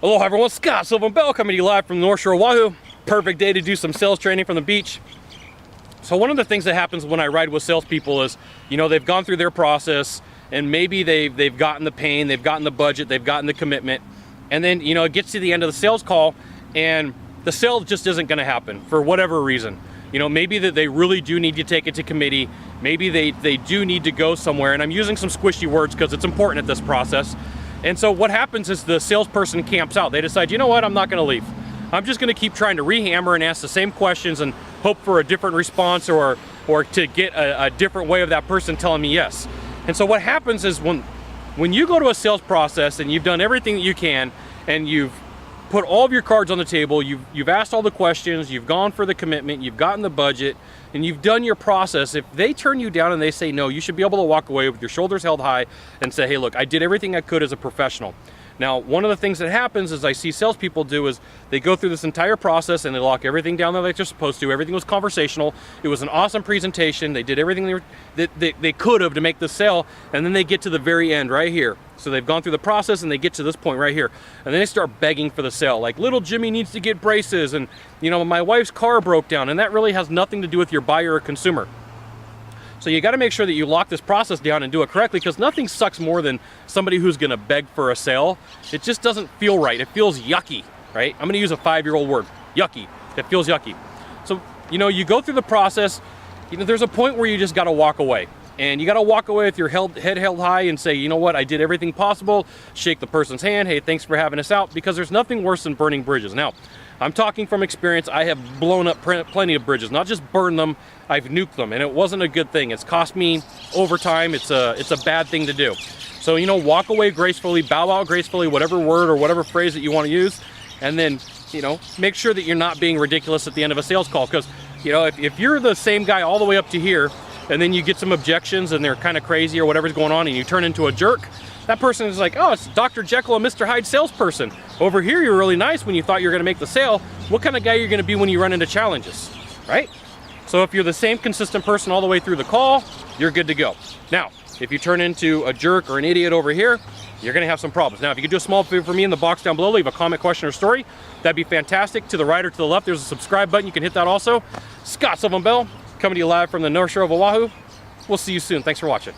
Hello everyone, Scott Sylvan Bell coming to you live from the North Shore of Oahu. Perfect day to do some sales training from the beach. So one of the things that happens when I ride with salespeople is, they've gone through their process and maybe they've gotten the pain, they've gotten the budget, they've gotten the commitment, and then it gets to the end of the sales call and the sale just isn't going to happen for whatever reason. Maybe that they really do need to take it to committee, maybe they do need to go somewhere, and I'm using some squishy words because it's important at this process. And so what happens is the salesperson camps out. They decide, you know what, I'm not going to leave. I'm just going to keep trying to rehammer and ask the same questions and hope for a different response or to get a different way of that person telling me yes. And so what happens is when you go to a sales process and you've done everything that you can and you've put all of your cards on the table, you've asked all the questions, you've gone for the commitment, you've gotten the budget, and you've done your process, if they turn you down and they say no, you should be able to walk away with your shoulders held high and say, hey, look, I did everything I could as a professional. Now, one of the things that happens is I see salespeople do is they go through this entire process and they lock everything down that they're supposed to. Everything was conversational. It was an awesome presentation. They did everything they could have to make the sale, and then they get to the very end right here. So they've gone through the process and they get to this point right here. And then they start begging for the sale. Like, little Jimmy needs to get braces, and my wife's car broke down, and that really has nothing to do with your buyer or consumer. So you got to make sure that you lock this process down and do it correctly, because nothing sucks more than somebody who's going to beg for a sale. It just doesn't feel right. It feels yucky, right? I'm going to use a 5-year-old word, yucky. It feels yucky. So, you go through the process, there's a point where you just got to walk away. And you got to walk away with your head held high and say, you know what, I did everything possible. Shake the person's hand. Hey, thanks for having us out, because there's nothing worse than burning bridges. Now, I'm talking from experience. I have blown up plenty of bridges, not just burned them, I've nuked them, and it wasn't a good thing. It's cost me overtime. It's a bad thing to do. So, walk away gracefully, bow out gracefully, whatever word or whatever phrase that you want to use, and then, make sure that you're not being ridiculous at the end of a sales call, because, if you're the same guy all the way up to here, and then you get some objections and they're kind of crazy or whatever's going on and you turn into a jerk, that person is like, oh, it's Dr. Jekyll and Mr. Hyde salesperson. Over here, you're really nice when you thought you were going to make the sale. What kind of guy you're going to be when you run into challenges, right? So if you're the same consistent person all the way through the call, you're good to go. Now, if you turn into a jerk or an idiot over here, you're going to have some problems. Now, if you could do a small favor for me in the box down below, leave a comment, question, or story, that'd be fantastic. To the right or to the left, there's a subscribe button. You can hit that also. Scott Sylvan Bell, coming to you live from the North Shore of Oahu. We'll see you soon. Thanks for watching.